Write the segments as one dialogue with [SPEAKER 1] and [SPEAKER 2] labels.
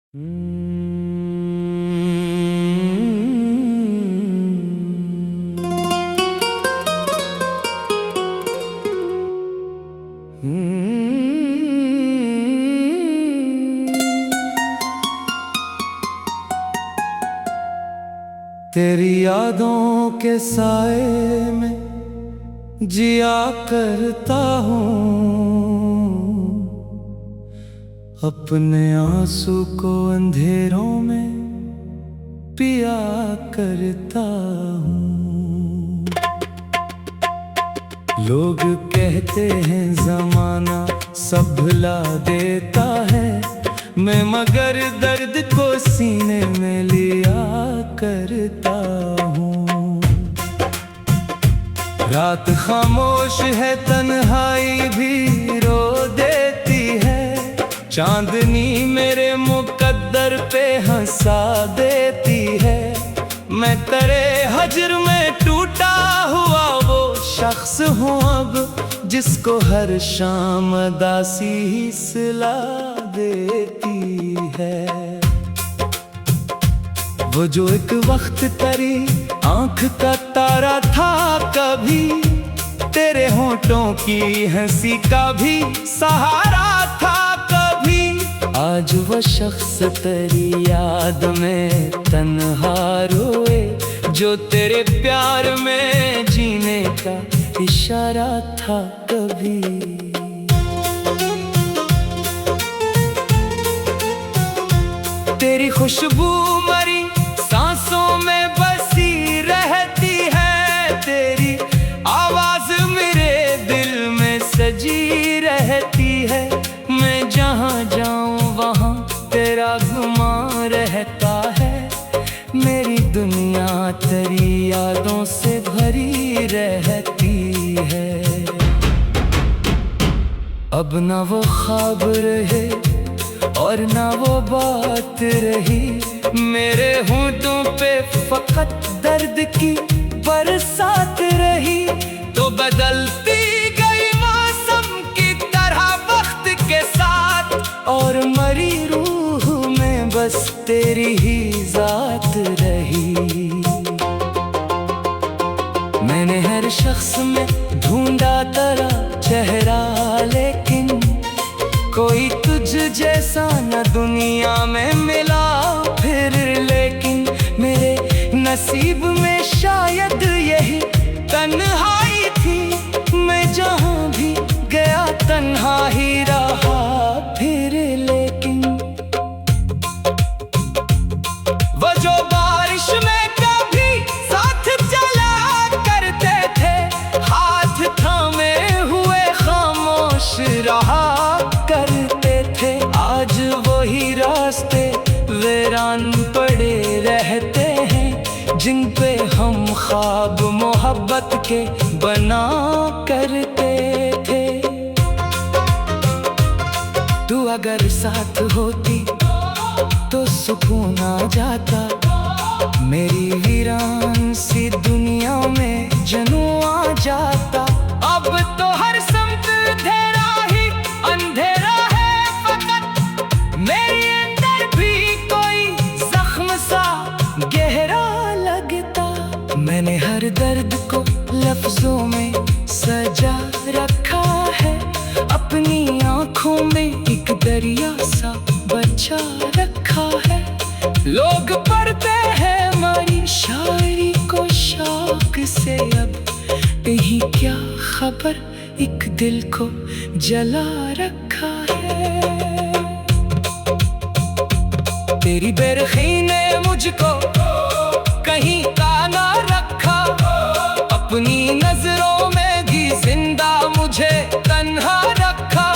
[SPEAKER 1] तेरी यादों के साए में जिया करता हूँ, अपने आंसू को अंधेरों में पिया करता हूँ। लोग कहते हैं जमाना सब भुला देता है, मैं मगर दर्द को सीने में लिया करता हूँ। रात खामोश है, तन्हाई भी रो देती है, चांदनी मेरे मुकद्दर पे हंसा देती है। मैं तेरे हजर में टूटा हुआ वो शख्स हूँ अब, जिसको हर शाम उदासी ही सिला देती है। वो जो एक वक्त तेरी आंख का तारा था, कभी तेरे होंठों की हंसी का भी सहारा था, कभी आज वो शख्स तेरी याद में तन्हा रोए, जो तेरे प्यार में जीने का इशारा था कभी। तेरी खुशबू मरी सांसों में बसी रहती है, तेरी आवाज मेरे दिल में सजी रहती है। मैं जहाँ जाऊँ वहाँ तेरा गुमा रहता है, मेरी दुनिया तेरी यादों से भरी रहती है। अब ना वो ख्वाब रहे और ना वो बात रही, मेरे होंठों पे फकत दर्द की बरसात रही। तो बदलती गई मौसम की तरह वक्त के साथ, और मरी रूह में बस तेरी ही जात रही। मैंने हर शख्स में ढूंढा तेरा चेहरा, लेकिन कोई तुझ जैसा न दुनिया में मिला फिर। लेकिन मेरे नसीब में शायद यही तन्हाई थी, मैं जहाँ भी गया तन्हा ही रहा फिर। लेकिन वो जो बारिश में कभी साथ चला करते थे, हाथ थामे हुए खामोश रहा करते थे, आज वही रास्ते वीरान पड़े रहते हैं, जिन पे हम ख्वाब मोहब्बत के बना करते थे। तू अगर साथ होती तो सुकून आ जाता, मेरी वीरान सी दुनिया में जनू आ जाता। अब तो हर समत अंधेरा ही अंधेरा है, फकत मेरे अंदर भी कोई जख्म सा गहरा लगता। मैंने हर दर्द को लफ्जों में सजा रखा है, अपनी आंखों में एक दरिया सा बचा रखा है। लोग पढ़ते हैं हमारी शायरी को शौक से, अब कहीं क्या खबर एक दिल को जला रखा है। तेरी बेरखी ने मुझको कहीं का ना रखा, अपनी नजरों में भी जिंदा मुझे तन्हा रखा।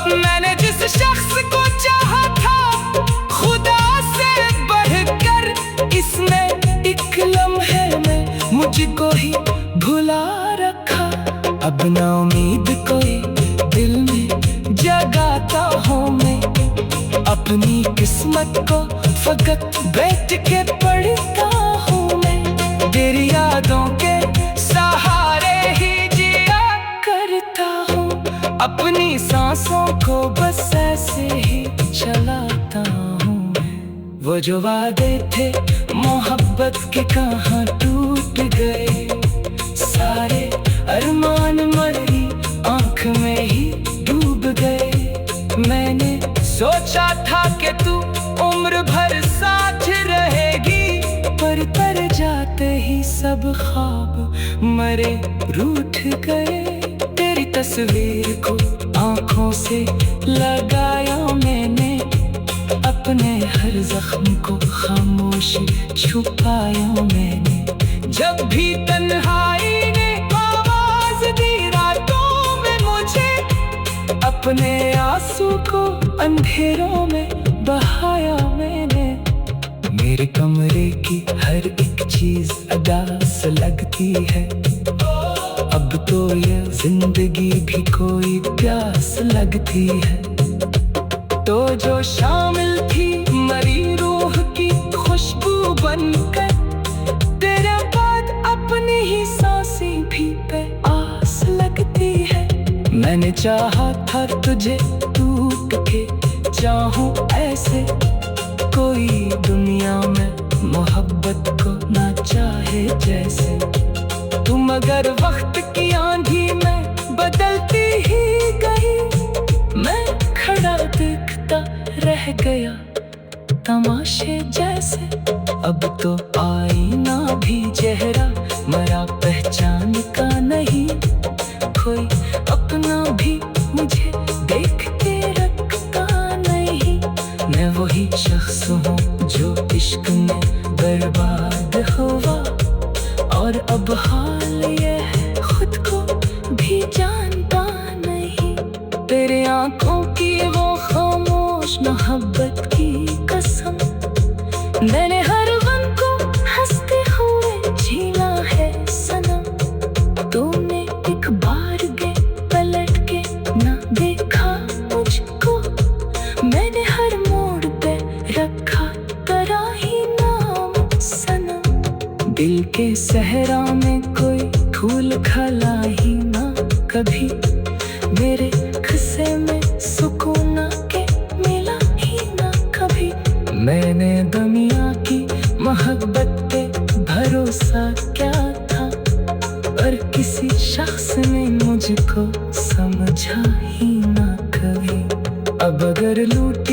[SPEAKER 1] मैंने जिस शख्स को चाहा था खुदा से बढ़कर, इसने एक लम्हे में मुझको ही भुला रखा। अब ना उम्मीद कोई दिल में जगाता हूँ मैं, अपनी किस्मत को फकत बैठ के पढ़ता हूँ मैं। तेरी यादों के सहारे ही जिया करता हूँ, अपनी सांसों को बस ऐसे ही चलाता हूँ मैं। वो जो वादे थे मोहब्बत के कहाँ टूट गए। सारे अरमान मरी आंख में ही डूब गए। मैंने सोचा था कि तू उम्र भर साथ रहेगी, पर तर जाते ही सब ख्वाब मरे रूठ गए। तेरी तस्वीर को आंखों से लगाया मैंने, अपने हर जख्म को खामोशी छुपाया मैंने। जब भी तन्हाई ने आवाज दी रातों में मुझे, अपने आंसू को अंधेरों में बहाया मैंने। मेरे कमरे की हर एक चीज अदास लगती है, अब तो ये जिंदगी भी कोई प्यास लगती है। तो जो शामिल थी मरी रूह की खुशबू बनकर, तेरे बाद अपनी ही सांसें भी पे आस लगती है। मैंने चाहा था तुझे टूट के चाहूं ऐसे, कोई दुनिया में मोहब्बत को ना चाहे जैसे। तुम अगर वक्त की आंधी में बदलती ही गई, मैं खड़ा देखता रह गया तमाशे जैसे। अब तो आईना भी चेहरा मरा पहचान का नहीं, कोई अपना भी मुझे देख के रखता नहीं। मैं वही शख्स हूँ जो इश्क में बर्बाद हुआ, और अब हाल ये है खुद को भी जानता नहीं। तेरे आंखों की वो खामोश मोहब्बत की कसम, मैंने हर गम को हंसते हुए झीला है सनम। तूने एक बार गे पलट के ना देखा मुझको, मैंने हर मोड़ पे रखा तेरा ही नाम सनम। दिल के सहरा में कोई फूल खला ही ना कभी, मेरे किस्से में सुकून के मिला ही ना कभी। मैंने दुनिया की मोहब्बत पे भरोसा क्या था, पर किसी शख्स ने मुझको समझा ही ना कभी। अब अगर लूटी